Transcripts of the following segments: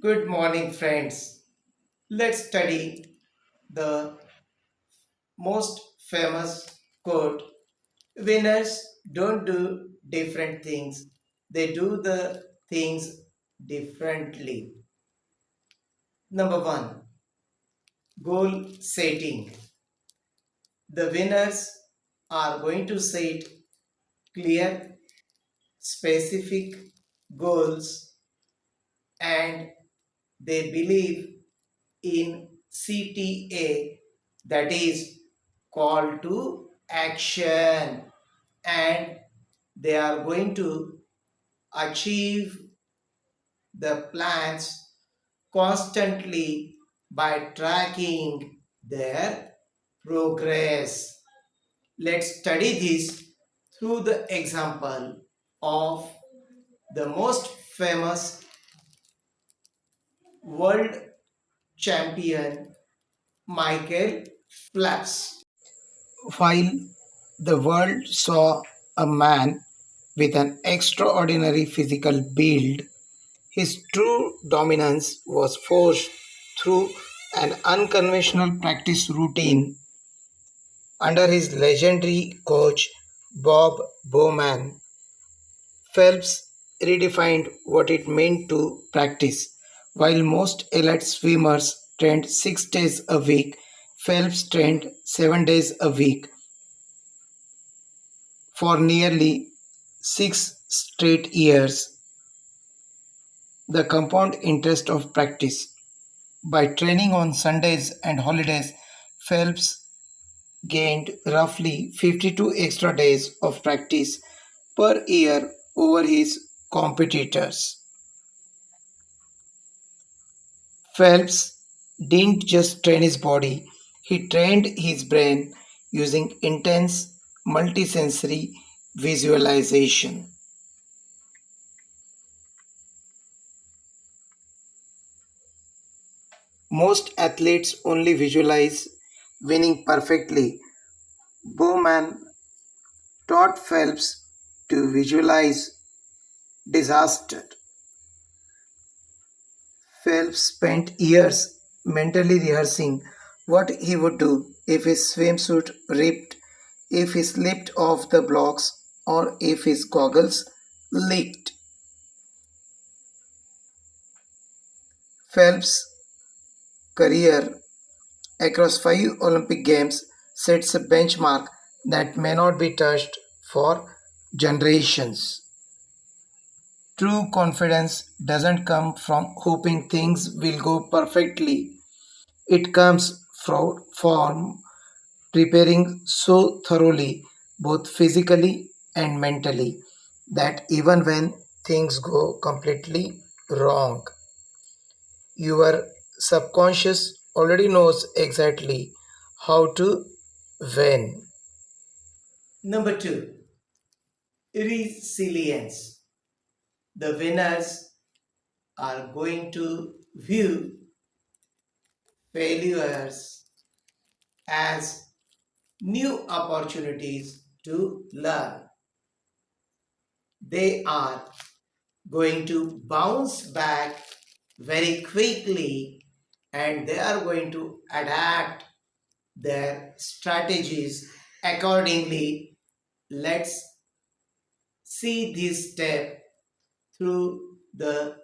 Good morning, friends. Let's study the most famous quote. Winners don't do different things, they do the things differently. Number one, goal setting. The winners are going to set clear, specific goals and they believe in CTA, that is call to action, and they are going to achieve the plans constantly by tracking their progress. Let's study this through the example of the most famous world champion Michael Phelps. While the world saw a man with an extraordinary physical build, his true dominance was forged through an unconventional practice routine under his legendary coach Bob Bowman. Phelps redefined what it meant to practice. While most elite swimmers trained 6 days a week, Phelps trained 7 days a week for nearly 6 straight years. The compound interest of practice. By training on Sundays and holidays, Phelps gained roughly 52 extra days of practice per year over his competitors. Phelps didn't just train his body, he trained his brain using intense multisensory visualization. Most athletes only visualize winning perfectly. Bowman taught Phelps to visualize disaster. Phelps spent years mentally rehearsing what he would do if his swimsuit ripped, if he slipped off the blocks, or if his goggles leaked. Phelps' career across 5 Olympic Games sets a benchmark that may not be touched for generations. True confidence doesn't come from hoping things will go perfectly. It comes from preparing so thoroughly, both physically and mentally, that even when things go completely wrong, your subconscious already knows exactly how to win. Number two, resilience. The winners are going to view failures as new opportunities to learn. They are going to bounce back very quickly and they are going to adapt their strategies accordingly. Let's see this step through the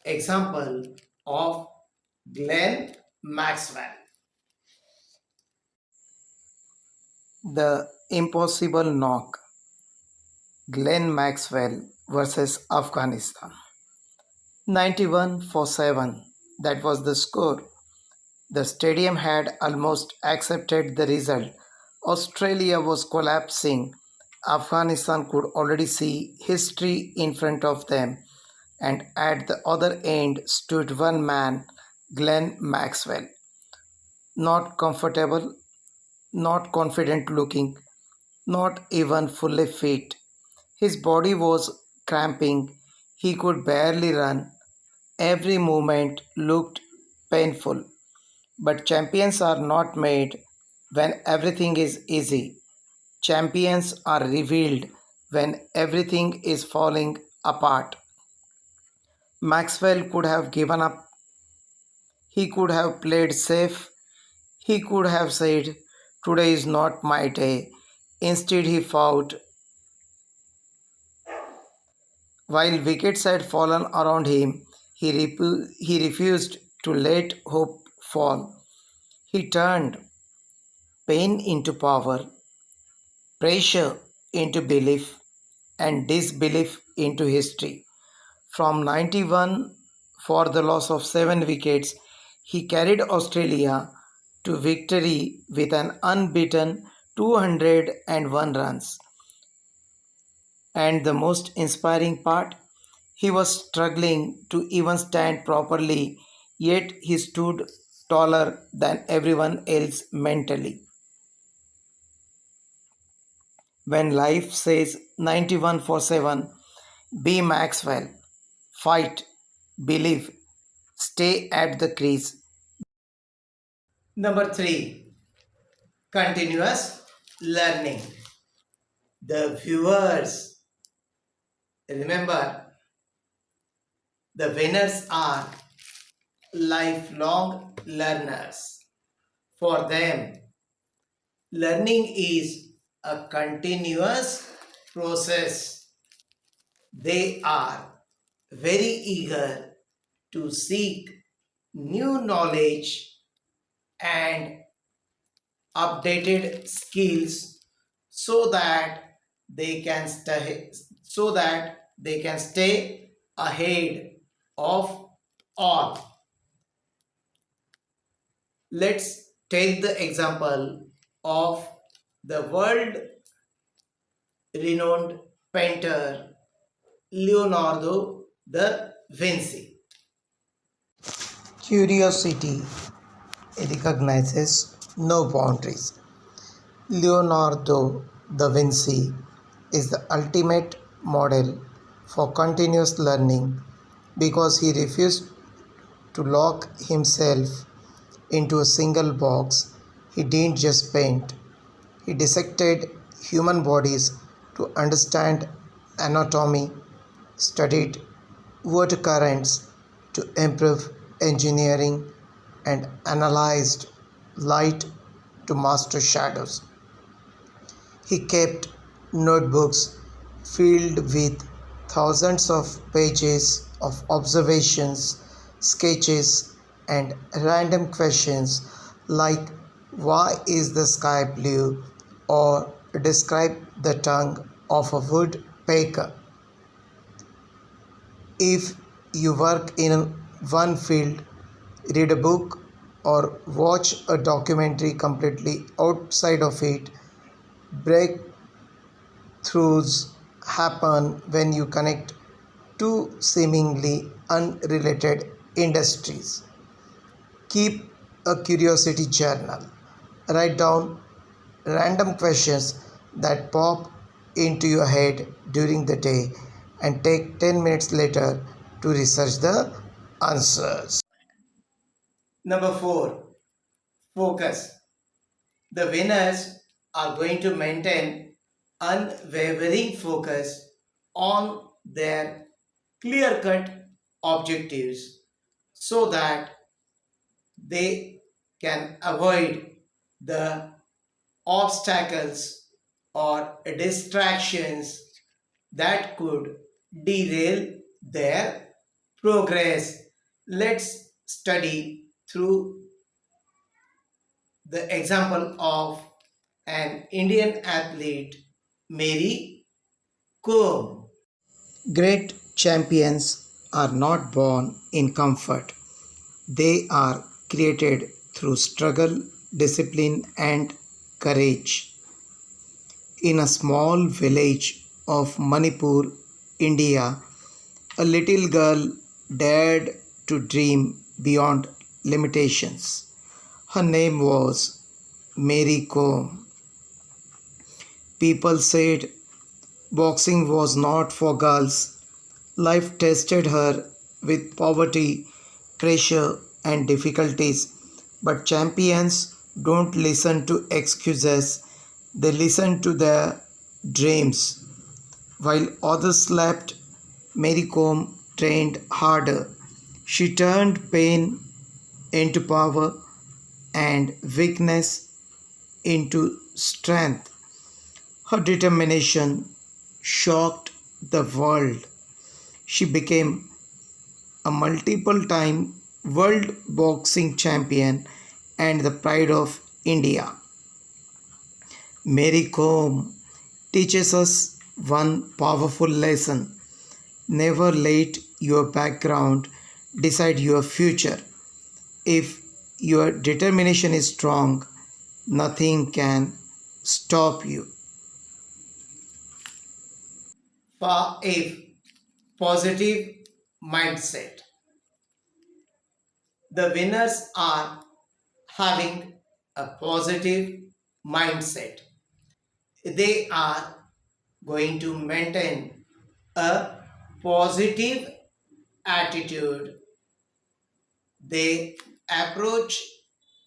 example of Glenn Maxwell. The impossible knock. Glenn Maxwell versus Afghanistan. 91 for 7. That was the score. The stadium had almost accepted the result. Australia was collapsing. Afghanistan could already see history in front of them. And at the other end stood one man, Glenn Maxwell. Not comfortable, not confident looking, not even fully fit. His body was cramping. He could barely run. Every movement looked painful. But champions are not made when everything is easy. Champions are revealed when everything is falling apart. Maxwell could have given up. He could have played safe. He could have said, "Today is not my day." Instead, he fought. While wickets had fallen around him, he refused to let hope fall. He turned pain into power, pressure into belief, and disbelief into history. From 91 for the loss of 7 wickets, he carried Australia to victory with an unbeaten 201 runs. And the most inspiring part, he was struggling to even stand properly, yet he stood taller than everyone else mentally. When life says 91 for 7, be Maxwell. Fight, believe, stay at the crease. Number 3, continuous learning. The viewers, remember, the winners are lifelong learners. For them, learning is a continuous process. They are very eager to seek new knowledge and updated skills so that they can stay ahead of all. Let's take the example of the world renowned painter Leonardo da Vinci. Curiosity recognizes no boundaries. Leonardo da Vinci is the ultimate model for continuous learning because he refused to lock himself into a single box. He didn't just paint, he dissected human bodies to understand anatomy, studied water currents to improve engineering, and analyzed light to master shadows. He kept notebooks filled with thousands of pages of observations, sketches, and random questions like why is the sky blue or describe the tongue of a woodpecker. If you work in one field, read a book or watch a documentary completely outside of it. Breakthroughs happen when you connect two seemingly unrelated industries. Keep a curiosity journal. Write down random questions that pop into your head during the day and take 10 minutes later to research the answers. Number 4, focus. The winners are going to maintain unwavering focus on their clear cut objectives so that they can avoid the obstacles or distractions that could derail their progress. Let's study through the example of an Indian athlete, Mary Kom. Great champions are not born in comfort. They are created through struggle, discipline, and courage. In a small village of Manipur, India, a little girl dared to dream beyond limitations. Her name was Mary Kom. People said boxing was not for girls. Life tested her with poverty, pressure, and difficulties. But champions don't listen to excuses, they listen to their dreams. While others slept, Mary Kom trained harder. She turned pain into power and weakness into strength. Her determination shocked the world. She became a multiple time world boxing champion and the pride of India. Mary Kom teaches us one powerful lesson: never let your background decide your future. If your determination is strong, nothing can stop you. For a positive mindset, the winners are having a positive mindset. They are going to maintain a positive attitude. They approach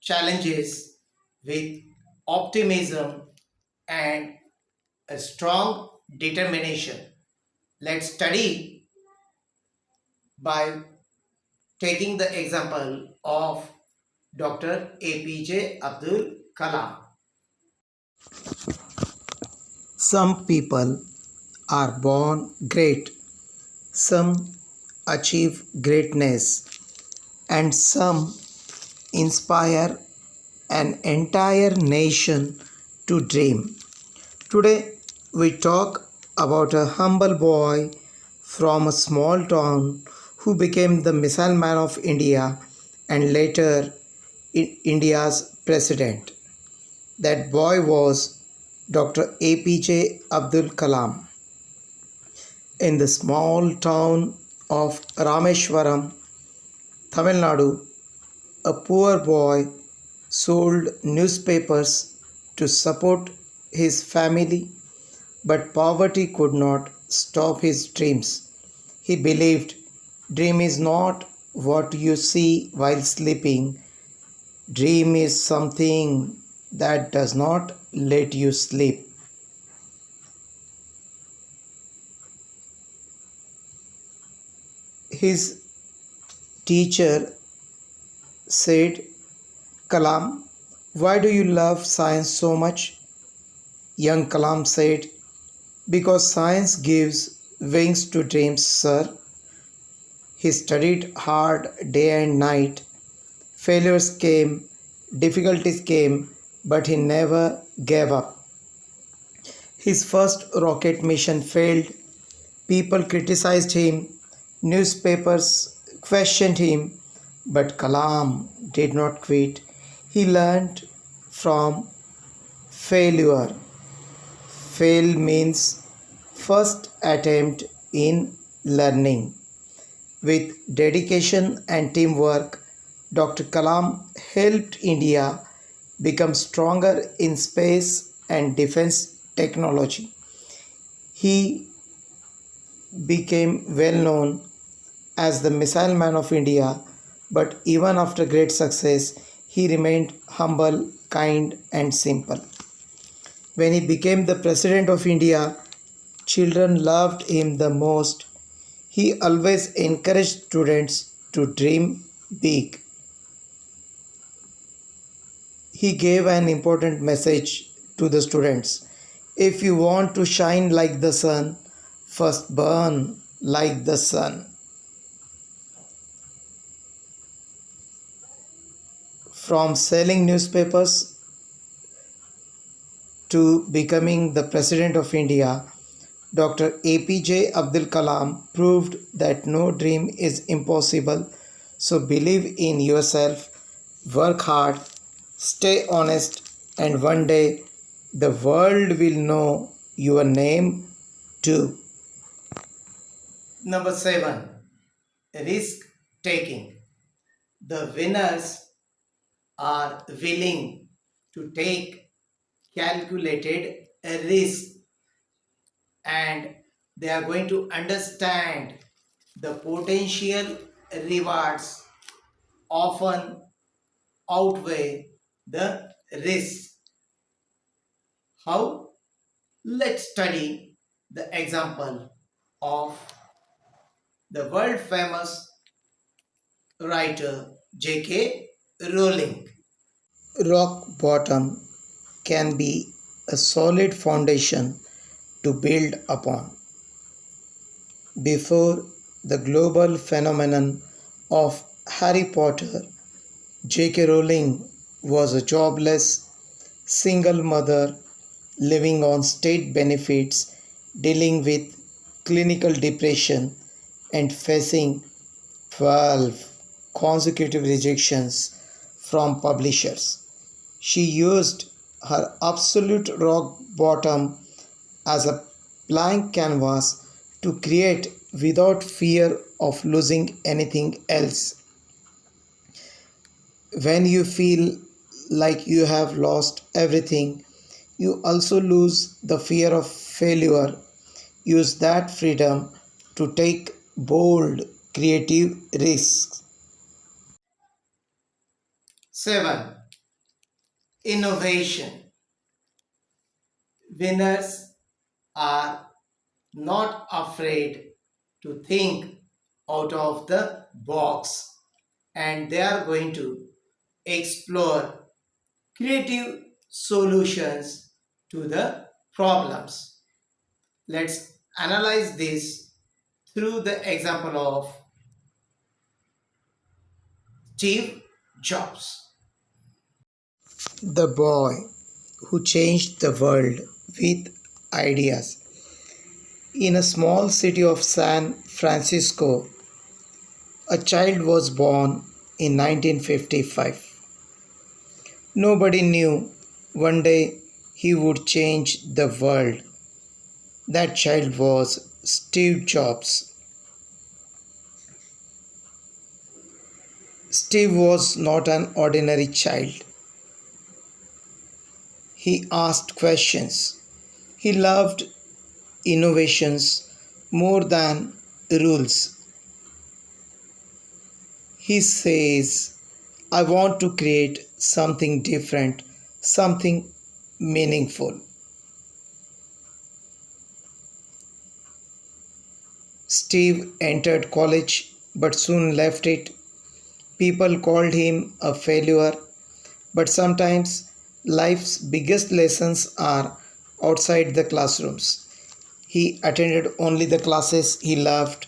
challenges with optimism and a strong determination. Let's study by taking the example of Dr. APJ Abdul Kalam. Some people are born great, some achieve greatness, and some inspire an entire nation to dream. Today, we talk about a humble boy from a small town who became the missile man of India and later India's president. That boy was Dr. APJ Abdul Kalam. In the small town of Rameshwaram, Tamil Nadu, a poor boy sold newspapers to support his family, but poverty could not stop his dreams. He believed dream is not what you see while sleeping, dream is something that does not let you sleep. His teacher said, Kalam, why do you love science so much? Young Kalam said, because science gives wings to dreams, sir. He studied hard day and night. Failures came, difficulties came, but he never gave up. His first rocket mission failed. People criticized him, newspapers questioned him, but Kalam did not quit. He learned from failure. Fail means first attempt in learning. With dedication and teamwork, Dr. Kalam helped India become stronger in space and defense technology. He became well known as the Missile Man of India, but even after great success, he remained humble, kind, and simple. When he became the President of India, children loved him the most. He always encouraged students to dream big. He gave an important message to the students. If you want to shine like the sun, first burn like the sun. From selling newspapers to becoming the President of India, Dr. APJ Abdul Kalam proved that no dream is impossible. So believe in yourself, work hard, stay honest, and one day the world will know your name too. Number 7. Risk taking. The winners are willing to take calculated risk, and they are going to understand the potential rewards often outweigh the risk. How? Let's study the example of the world famous writer J.K. Rowling. Rock bottom can be a solid foundation to build upon. Before the global phenomenon of Harry Potter, J.K. Rowling was a jobless single mother living on state benefits, dealing with clinical depression, and facing 12 consecutive rejections from publishers. She used her absolute rock bottom as a blank canvas to create without fear of losing anything else. When you feel like you have lost everything, you also lose the fear of failure. Use that freedom to take bold, creative risks. 7. Innovation. Winners are not afraid to think out of the box, and they are going to explore creative solutions to the problems. Let's analyze this through the example of Steve Jobs. The boy who changed the world with ideas. In a small city of San Francisco, a child was born in 1955. Nobody knew one day he would change the world. That child was Steve Jobs. Steve was not an ordinary child. He asked questions. He loved innovations more than rules. He says, I want to create something different, something meaningful. Steve entered college but soon left it. People called him a failure, but sometimes life's biggest lessons are outside the classrooms. He attended only the classes he loved,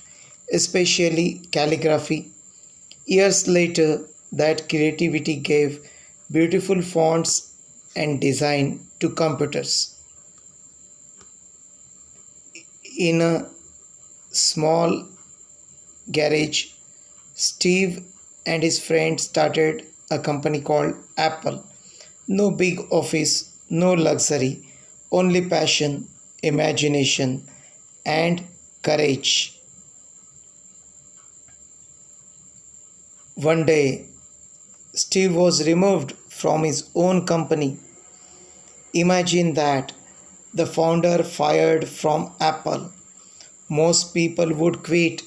especially calligraphy. Years later, that creativity gave beautiful fonts and design to computers. In a small garage, Steve and his friend started a company called Apple. No big office, no luxury, only passion, imagination, and courage. One day, Steve was removed from his own company. Imagine that, the founder fired from Apple. Most people would quit,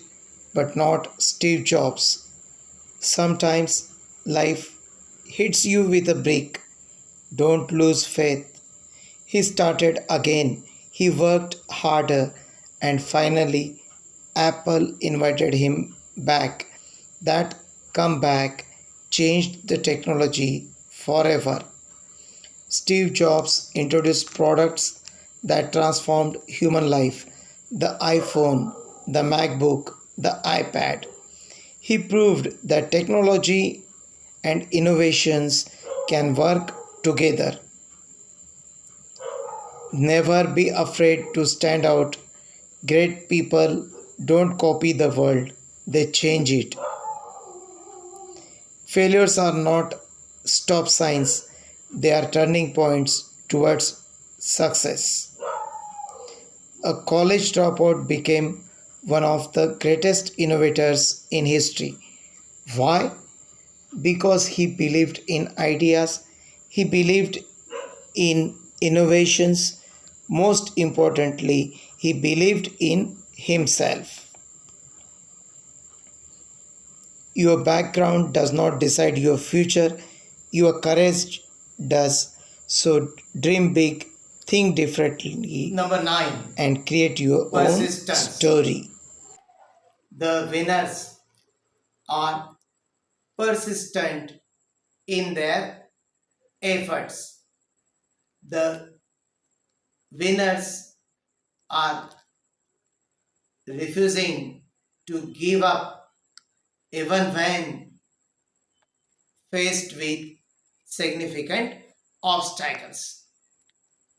but not Steve Jobs. Sometimes life hits you with a brick. Don't lose faith. He started again. He worked harder, and finally, Apple invited him back. That comeback changed the technology forever. Steve Jobs introduced products that transformed human life: the iPhone, the MacBook, the iPad. He proved that technology and innovations can work together. Never be afraid to stand out. Great people don't copy the world, they change it. Failures are not stop signs, they are turning points towards success. A college dropout became one of the greatest innovators in history. Why? Because he believed in ideas, he believed in innovations, most importantly, he believed in himself. Your background does not decide your future, your courage does. So dream big, think differently. Number 9. And create your own story. The winners are persistent in their efforts. The winners are refusing to give up even when faced with significant obstacles.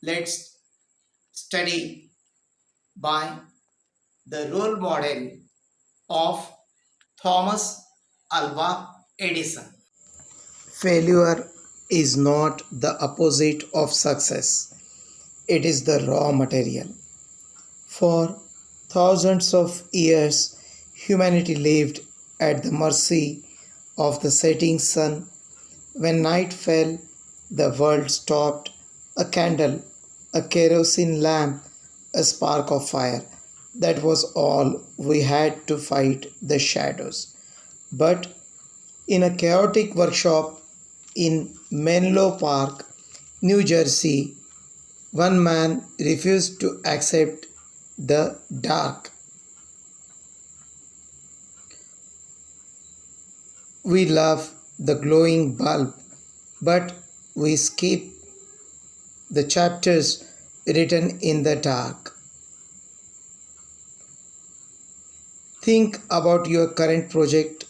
Let's study by the role model of Thomas Alva Edison. Failure is not the opposite of success, it is the raw material. For thousands of years, humanity lived at the mercy of the setting sun. When night fell, the world stopped. A candle, a kerosene lamp, a spark of fire. That was all we had to fight the shadows. But in a chaotic workshop in Menlo Park, New Jersey, one man refused to accept the dark. We love the glowing bulb, but we skip the chapters written in the dark. Think about your current project.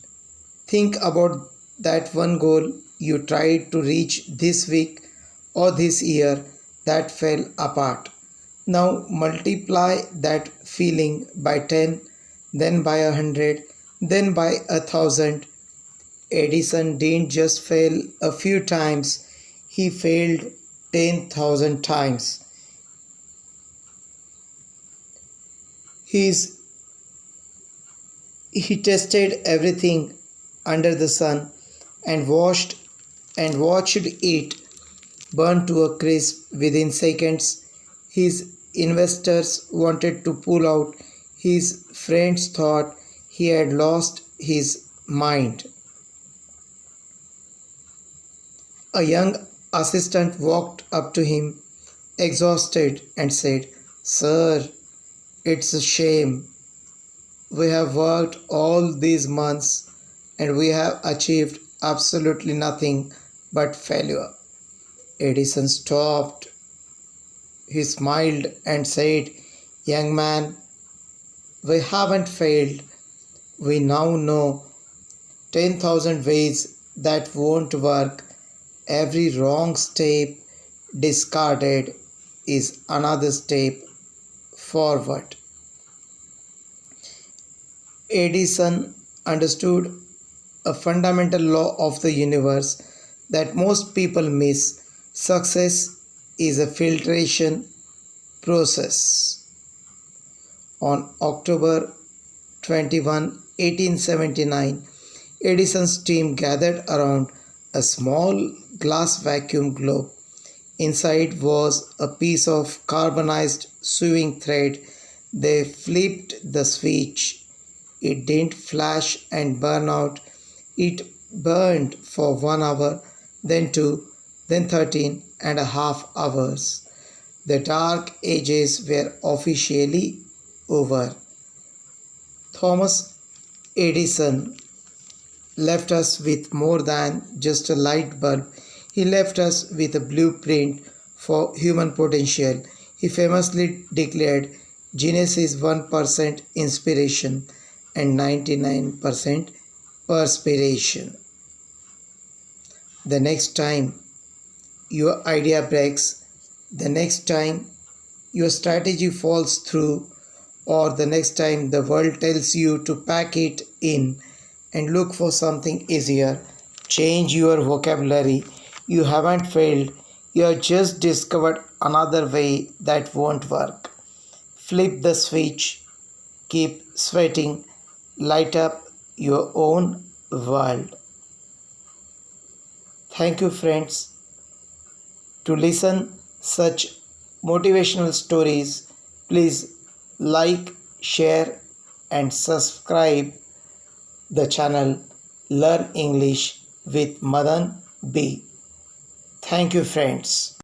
Think about that one goal you tried to reach this week or this year that fell apart. Now multiply that feeling by 10, then by 100, then by 1,000. Edison didn't just fail a few times, he failed 10,000 times. He's He tested everything under the sun and watched it burn to a crisp within seconds. His investors wanted to pull out. His friends thought he had lost his mind. A young assistant walked up to him, exhausted, and said, "Sir, it's a shame. We have worked all these months and we have achieved absolutely nothing but failure." Edison stopped. He smiled and said, "Young man, we haven't failed. We now know 10,000 ways that won't work. Every wrong step discarded is another step forward." Edison understood a fundamental law of the universe that most people miss. Success is a filtration process. On October 21, 1879, Edison's team gathered around a small glass vacuum globe. Inside was a piece of carbonized sewing thread. They flipped the switch. It didn't flash and burn out. It burned for 1 hour, then 2, then 13.5 hours. The dark ages were officially over. Thomas Edison left us with more than just a light bulb. He left us with a blueprint for human potential. He famously declared, "Genius is 1% inspiration and 99% perspiration." The next time your idea breaks, the next time your strategy falls through, or the next time the world tells you to pack it in and look for something easier, change your vocabulary. You haven't failed, you have just discovered another way that won't work. Flip the switch, keep sweating, light up your own world. Thank you, friends. To listen such motivational stories, please like, share and subscribe the channel Learn English with Madan B. Thank you, friends.